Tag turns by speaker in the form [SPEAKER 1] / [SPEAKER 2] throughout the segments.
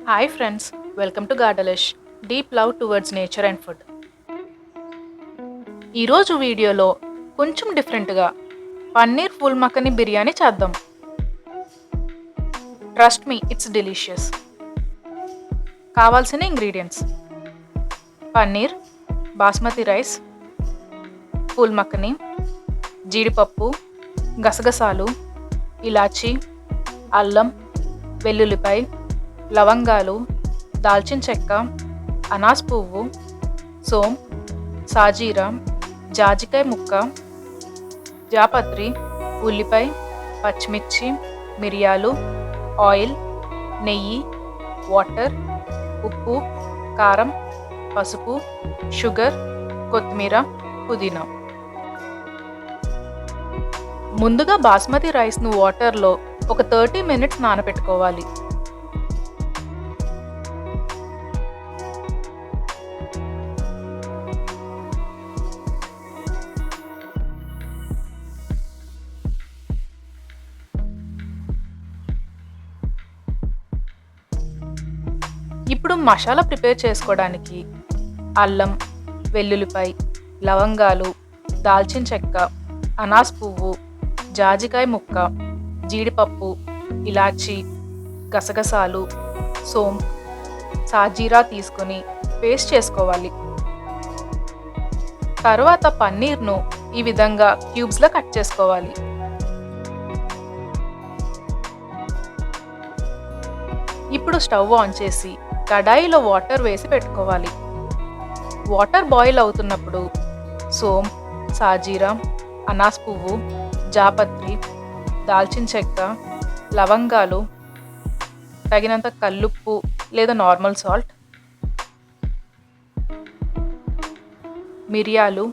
[SPEAKER 1] Hi friends, welcome to Gardalish, deep love towards nature and food. ఈరోజు వీడియోలో కొంచెం డిఫరెంట్గా పన్నీర్ ఫుల్ మక్కని బిర్యానీ చేద్దాం. Trust me, it's delicious. కావాల్సిన ingredients: paneer, basmati rice, full makhani, జీడిపప్పు, గసగసాలు, ఇలాచీ, అల్లం, వెల్లుల్లిపాయ, లవంగాలు, దాల్చిన చెక్క, అనాస్ పువ్వు, సోం, సాజీరా, జాజికాయ ముక్క, జాపత్రి, ఉల్లిపాయ, పచ్చిమిర్చి, మిరియాలు, ఆయిల్, నెయ్యి, వాటర్, ఉప్పు, కారం, పసుపు, షుగర్, కొత్తిమీర, పుదీనా. ముందుగా బాస్మతి రైస్ను వాటర్లో ఒక 30 minutes నానబెట్టుకోవాలి. ఇప్పుడు మసాలా ప్రిపేర్ చేసుకోవడానికి అల్లం, వెల్లుల్లిపాయ, లవంగాలు, దాల్చిన చెక్క, అనాస్ పువ్వు, జాజికాయ ముక్క, జీడిపప్పు, ఇలాచీ, గసగసాలు, సోం, సాజీరా తీసుకొని పేస్ట్ చేసుకోవాలి. తర్వాత పన్నీర్ను ఈ విధంగా క్యూబ్స్లో కట్ చేసుకోవాలి. ఇప్పుడు స్టవ్ ఆన్ చేసి కడాయిలో వాటర్ వేసి పెట్టుకోవాలి. వాటర్ బాయిల్ అవుతున్నప్పుడు సోం, సాజీరా, అనాస్ పువ్వు, జాపత్రి, దాల్చిన చెక్క, లవంగాలు, తగినంత కల్లుప్పు లేదా నార్మల్ సాల్ట్, మిరియాలు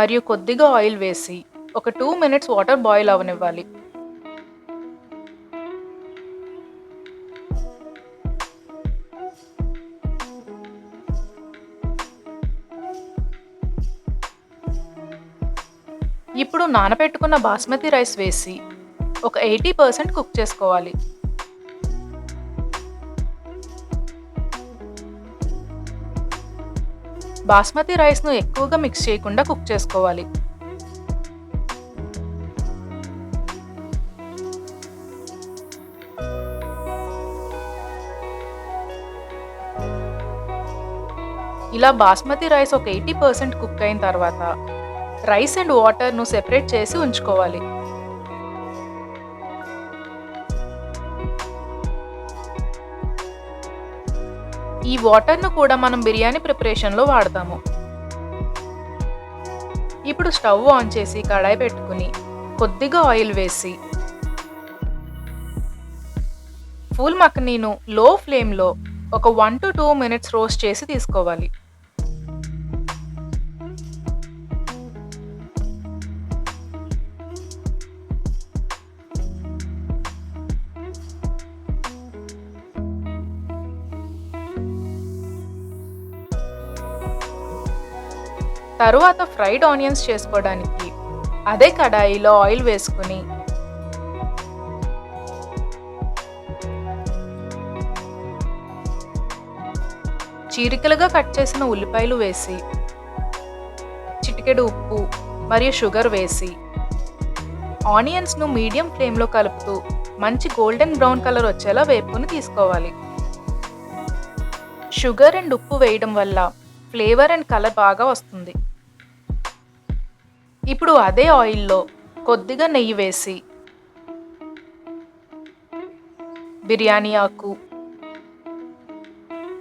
[SPEAKER 1] మరియు కొద్దిగా ఆయిల్ వేసి ఒక 2 minutes వాటర్ బాయిల్ అవనివ్వాలి. ఇప్పుడు నానబెట్టుకున్న బాస్మతి రైస్ వేసి ఒక 80% కుక్ చేసుకోవాలి. బాస్మతి రైస్ను ఎక్కువగా మిక్స్ చేయకుండా కుక్ చేసుకోవాలి. ఇలా బాస్మతి రైస్ ఒక 80% కుక్ అయిన తర్వాత రైస్ అండ్ వాటర్ను సెపరేట్ చేసి ఉంచుకోవాలి. ఈ వాటర్ను కూడా మనం బిర్యానీ ప్రిపరేషన్లో వాడతాము. ఇప్పుడు స్టవ్ ఆన్ చేసి కడాయి పెట్టుకుని కొద్దిగా ఆయిల్ వేసి ఫుల్ మక్కనీను లో ఫ్లేమ్లో ఒక 1 to 2 minutes రోస్ట్ చేసి తీసుకోవాలి. తరువాత ఫ్రైడ్ ఆనియన్స్ చేసుకోవడానికి అదే కడాయిలో ఆయిల్ వేసుకుని చీరికలుగా కట్ చేసిన ఉల్లిపాయలు వేసి చిటికెడు ఉప్పు మరియు షుగర్ వేసి ఆనియన్స్ను మీడియం ఫ్లేమ్లో కలుపుతూ మంచి గోల్డెన్ బ్రౌన్ కలర్ వచ్చేలా వేపుకొని తీసుకోవాలి. షుగర్ అండ్ ఉప్పు వేయడం వల్ల ఫ్లేవర్ అండ్ కలర్ బాగా వస్తుంది. ఇప్పుడు అదే ఆయిల్లో కొద్దిగా నెయ్యి వేసి బిర్యానీ ఆకు,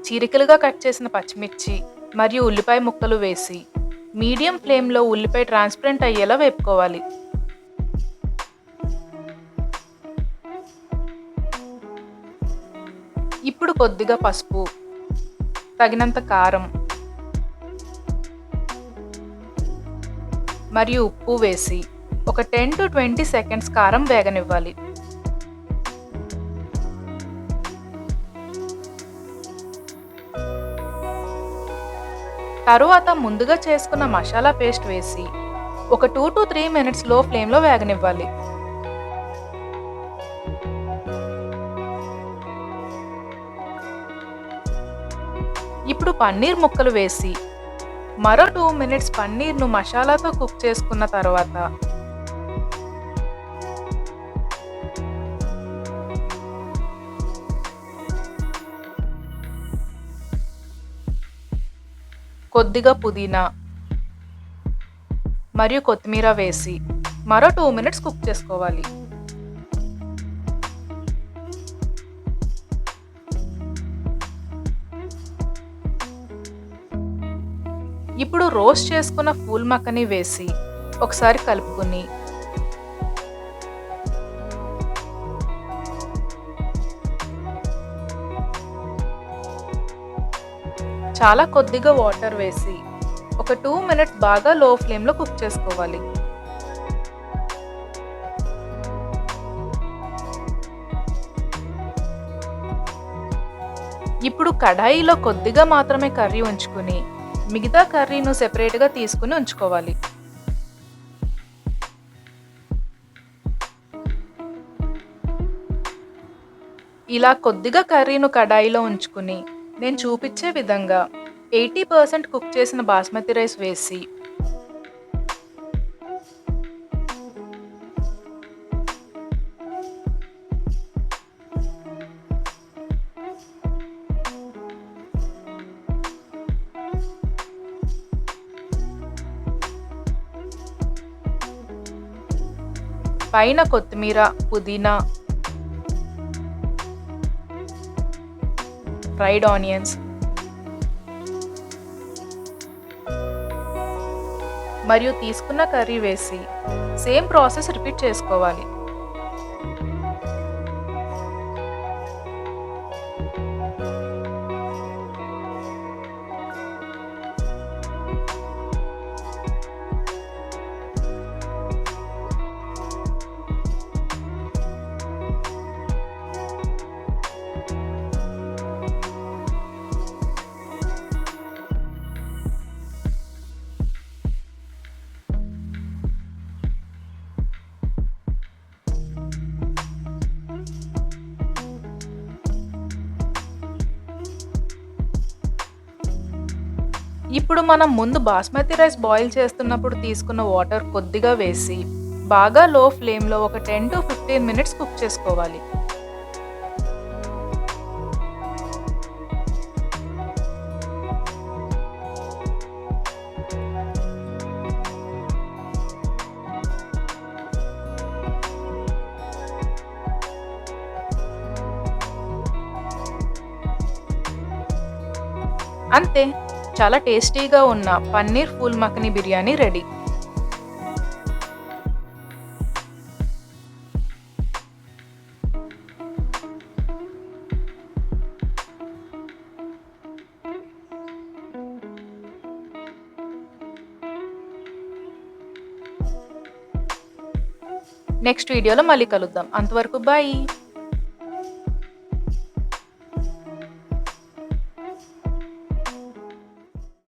[SPEAKER 1] చీరికలుగా కట్ చేసిన పచ్చిమిర్చి మరియు ఉల్లిపాయ ముక్కలు వేసి మీడియం ఫ్లేమ్లో ఉల్లిపాయ ట్రాన్స్పరెంట్ అయ్యేలా వేపుకోవాలి. ఇప్పుడు కొద్దిగా పసుపు, తగినంత కారం మరియు ఉప్పు వేసి ఒక 10 to 20 seconds కారం వేగనివ్వాలి. తరువాత ముందుగా చేసుకున్న మసాలా పేస్ట్ వేసి ఒక 2 to 3 minutes లో ఫ్లేమ్లో వేగనివ్వాలి. ఇప్పుడు పన్నీర్ ముక్కలు వేసి మరో 2 మినిట్స్ పన్నీర్‌ను మసాలాతో కుక్ చేసుకున్న తర్వాత కొద్దిగా పుదీనా మరియు కొత్తిమీర వేసి మరో 2 మినిట్స్ కుక్ చేసుకోవాలి. ఇప్పుడు రోస్ట్ చేసుకున్న ఫూల్ మక్కని వేసి ఒకసారి కలుపుకొని చాలా కొద్దిగా వాటర్ వేసి ఒక 2 మినిట్స్ బాగా లో ఫ్లేమ్‌లో కుక్ చేసుకోవాలి. ఇప్పుడు కడాయిలో కొద్దిగా మాత్రమే కర్రీ ఉంచుకుని మిగతా కర్రీను సెపరేట్‌గా తీసుకుని ఉంచుకోవాలి. ఇలా కొద్దిగా కర్రీను కడాయిలో ఉంచుకుని నేను చూపించే విధంగా 80% కుక్ చేసిన బాస్మతి రైస్ వేసి పైన కొత్తిమీర, పుదీనా, ఫ్రైడ్ ఆనియన్స్ మరియు తీసుకున్న కర్రీ వేసి సేమ్ ప్రాసెస్ రిపీట్ చేసుకోవాలి. ఇప్పుడు మనం ముందు బాస్మతి రైస్ బాయిల్ చేస్తున్నప్పుడు తీసుకున్న వాటర్ కొద్దిగా వేసి బాగా లో ఫ్లేమ్‌లో ఒక 10-15 మినిట్స్ కుక్ చేసుకోవాలి. అంతే, చాలా టేస్టీగా ఉన్న పన్నీర్ ఫూల్ మఖని బిర్యానీ రెడీ. నెక్స్ట్ వీడియోలో మళ్ళీ కలుద్దాం. అంతవరకు బాయ్.